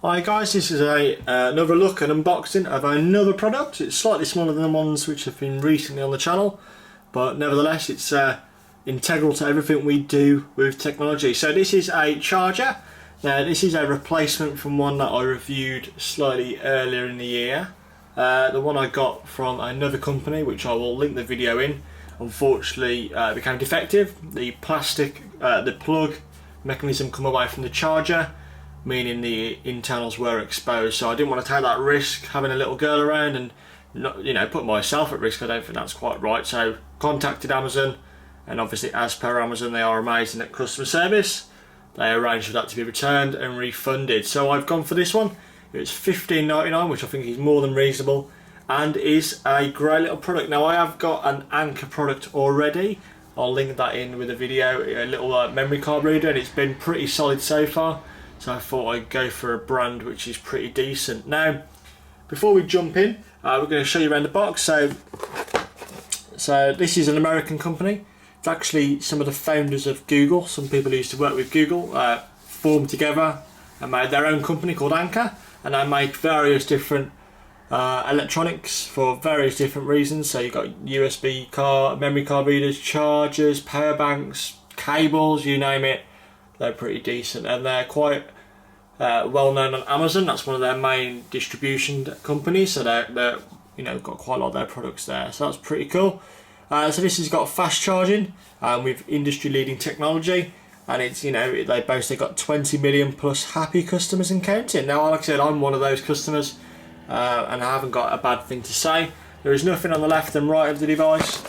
Hi guys, this is another look and unboxing of another product. It's slightly smaller than the ones which have been recently on the channel, but nevertheless it's integral to everything we do with technology. So this is a charger. Now this is a replacement from one that I reviewed slightly earlier in the year. The one I got from another company, which I will link the video in, unfortunately became defective. The plastic, the plug mechanism come away from the charger, meaning the internals were exposed, so I didn't want to take that risk having a little girl around and not, put myself at risk. I don't think that's quite right. So contacted Amazon, and obviously as per Amazon they are amazing at customer service. They arranged for that to be returned and refunded. So I've gone for this one. It's $15.99, which I think is more than reasonable and is a great little product. Now I have got an Anker product already. I'll link that in with a video, a little memory card reader, and it's been pretty solid so far. So I thought I'd go for a brand which is pretty decent. Now, before we jump in, we're going to show you around the box. So this is an American company. It's actually some of the founders of Google. Some people who used to work with Google formed together and made their own company called Anker, and they make various different electronics for various different reasons. So you've got USB memory card readers, chargers, power banks, cables, you name it. They're pretty decent, and they're quite well known on Amazon. That's one of their main distribution companies, so they're got quite a lot of their products there. So that's pretty cool. So this has got fast charging with industry leading technology, and it's they boast they've got 20 million plus happy customers and counting. Now, like I said, I'm one of those customers, and I haven't got a bad thing to say. There is nothing on the left and right of the device,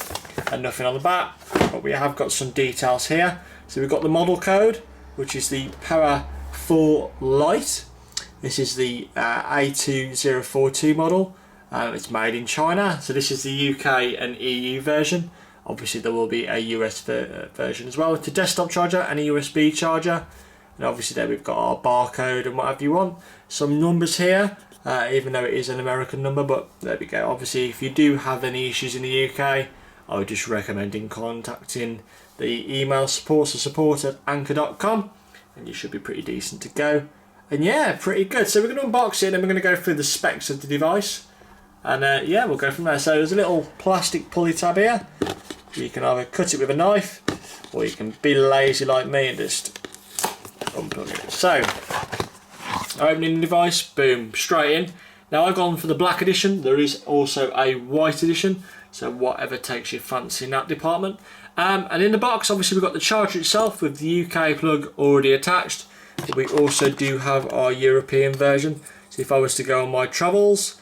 and nothing on the back, but we have got some details here. So we've got the model code, which is the Powerport Lite. This is the A2042 model. It's made in China, so this is the UK and EU version. Obviously there will be a US version as well. It's a desktop charger and a USB charger, and obviously there we've got our barcode and whatever you want. Some numbers here, even though it is an American number, but there we go. Obviously if you do have any issues in the UK, I would just recommend contacting the email support@anker.com, and you should be pretty decent to go. And yeah, pretty good. So we're going to unbox it and we're going to go through the specs of the device, and yeah, we'll go from there. So there's a little plastic pulley tab here. You can either cut it with a knife, or you can be lazy like me and just unplug it. So opening the device, boom, straight in. Now I've gone for the black edition. There is also a white edition, so whatever takes your fancy in that department. And in the box, obviously we've got the charger itself with the UK plug already attached, but we also do have our European version. So if I was to go on my travels,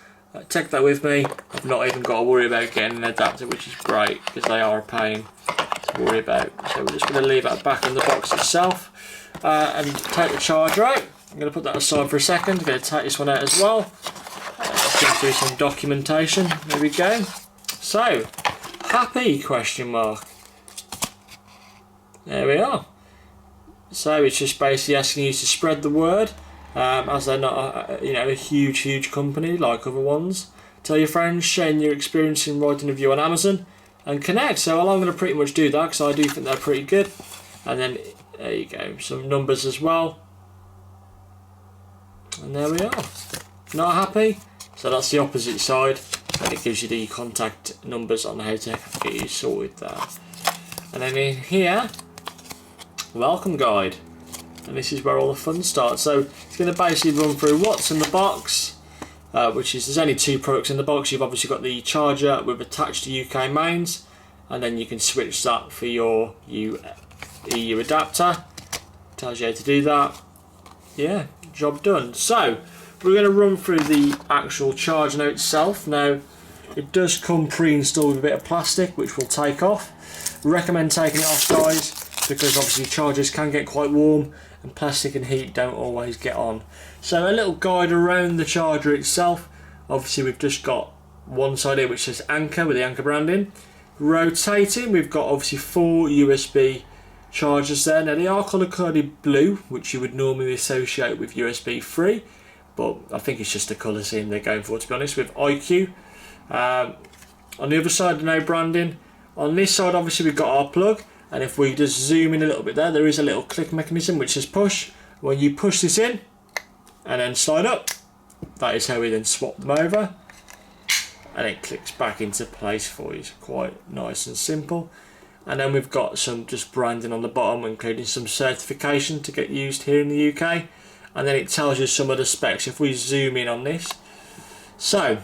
take that with me. I've not even got to worry about getting an adapter, which is great because they are a pain to worry about. So we're just going to leave that back in the box itself and take the charger out. I'm going to put that aside for a second. I'm going to take this one out as well. Let's go through some documentation. There we go. So, happy ? There we are. So it's just basically asking you to spread the word, as they're not a huge company like other ones. Tell your friends, share your experience in writing a review on Amazon, and connect. So I'm going to pretty much do that because I do think they're pretty good. And then there you go, some numbers as well. And there we are. Not happy? So that's the opposite side, and it gives you the contact numbers on how to get you sorted there. And then in here, welcome guide, and this is where all the fun starts. So it's going to basically run through what's in the box, which is there's only two products in the box. You've obviously got the charger with attached to UK mains, and then you can switch that for your EU adapter. Tells you how to do that. Yeah, job done. So we're going to run through the actual charger note itself. Now it does come pre-installed with a bit of plastic, which we'll take off. Recommend taking it off, guys, because obviously chargers can get quite warm and plastic and heat don't always get on. So a little guide around the charger itself. Obviously we've just got one side here which says Anker with the Anker branding. Rotating, we've got obviously 4 USB chargers there. Now they are colour-coded blue, which you would normally associate with USB 3, but I think it's just the colour scheme they're going for, to be honest, with IQ. On the other side, no branding. On this side, obviously, we've got our plug, and if we just zoom in a little bit there is a little click mechanism which says push. When you push this in, and then slide up. That is how we then swap them over, and it clicks back into place for you. It's quite nice and simple. And then we've got some just branding on the bottom, including some certification to get used here in the UK. And then it tells you some of the specs if we zoom in on this. So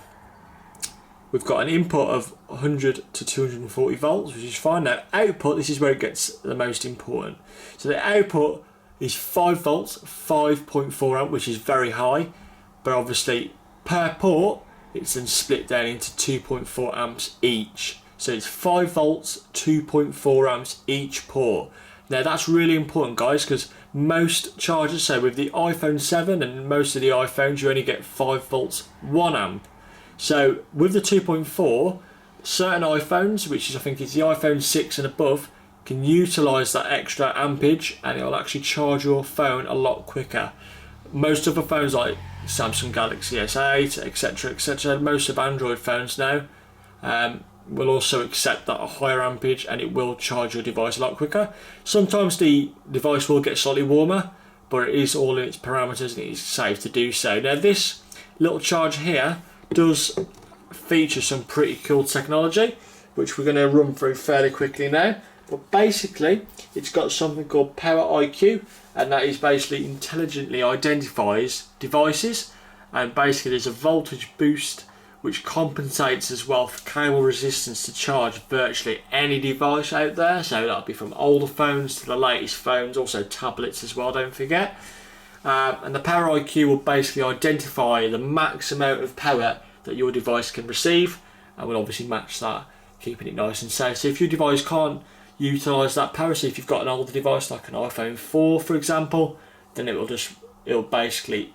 we've got an input of 100 to 240 volts, which is fine. Now output, this is where it gets the most important. So the output is 5 volts, 5.4 amp, which is very high, but obviously per port it's then split down into 2.4 amps each. So it's 5 volts, 2.4 amps each port. Now that's really important, guys, because most chargers, so with the iPhone 7 and most of the iPhones, you only get 5 volts, 1 amp. So with the 2.4, certain iPhones, which is I think it's the iPhone 6 and above, can utilise that extra ampage, and it will actually charge your phone a lot quicker. Most other phones like Samsung Galaxy S8, etc., most of Android phones now will also accept that a higher ampage, and it will charge your device a lot quicker. Sometimes the device will get slightly warmer, but it is all in its parameters and it is safe to do so. Now this little charger here does feature some pretty cool technology, which we're going to run through fairly quickly now. But basically it's got something called Power IQ, and that is basically intelligently identifies devices, and basically there's a voltage boost which compensates as well for cable resistance to charge virtually any device out there. So that'll be from older phones to the latest phones, also tablets as well, don't forget. And the Power IQ will basically identify the max amount of power that your device can receive, and will obviously match that, keeping it nice and safe. So if your device can't utilise that power, so if you've got an older device like an iPhone 4 for example, then it'll basically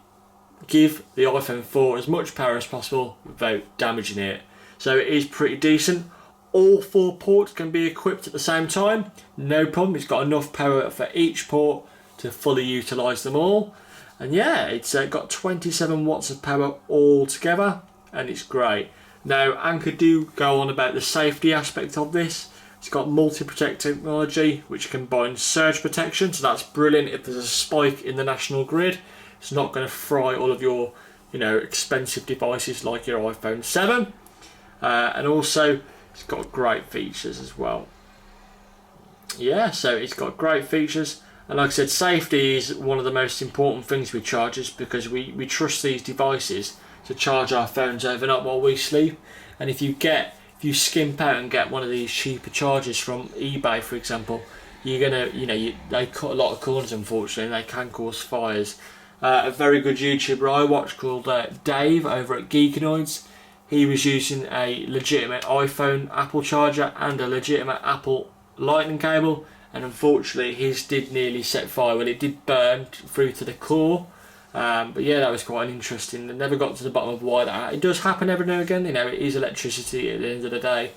give the iPhone 4 as much power as possible without damaging it. So it is pretty decent. All 4 ports can be equipped at the same time, no problem. It's got enough power for each port to fully utilise them all. And yeah, it's got 27 watts of power all together, and it's great. Now Anker do go on about the safety aspect of this. It's got multi-protect technology which combines surge protection, so that's brilliant. If there's a spike in the national grid, it's not going to fry all of your expensive devices like your iPhone 7. And also it's got great features as well. Yeah, so it's got great features, and like I said, safety is one of the most important things with chargers, because we trust these devices to charge our phones overnight while we sleep. And if you skimp out and get one of these cheaper chargers from eBay for example, you're gonna they cut a lot of corners, unfortunately, and they can cause fires. A very good YouTuber I watch called Dave over at Geekanoids, he was using a legitimate iPhone Apple charger and a legitimate Apple lightning cable, and unfortunately his did nearly set fire. Well, it did burn through to the core, but yeah, that was quite interesting. I never got to the bottom of why that. It does happen every now and again, it is electricity at the end of the day,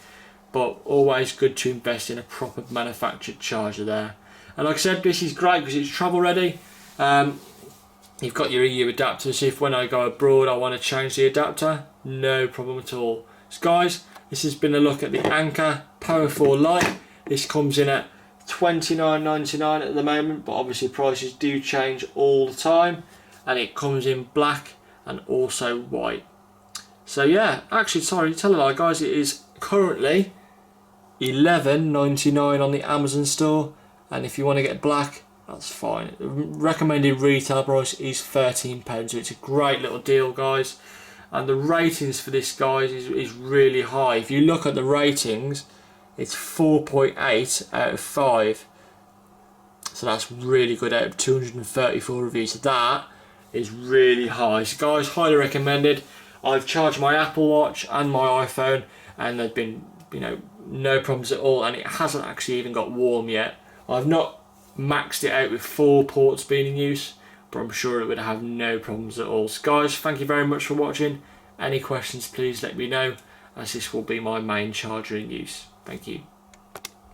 but always good to invest in a proper manufactured charger there. And like I said, this is great because it's travel ready. You've got your EU adapter, so if when I go abroad I want to change the adapter, no problem at all. So guys, this has been a look at the Anker Powerport Lite. This comes in at $29.99 at the moment, but obviously prices do change all the time, and it comes in black and also white. So yeah, actually sorry, tell a lie guys, it is currently $11.99 on the Amazon store, and if you want to get black, that's fine. The recommended retail price is £13, so it's a great little deal guys. And the ratings for this guys is really high. If you look at the ratings, it's 4.8 out of 5, so that's really good out of 234 reviews. So that is really high. So guys, highly recommended. I've charged my Apple Watch and my iPhone, and there's been no problems at all, and it hasn't actually even got warm yet. I've not maxed it out with 4 ports being in use, but I'm sure it would have no problems at all. So guys, thank you very much for watching. Any questions, please let me know, as this will be my main charger in use. Thank you.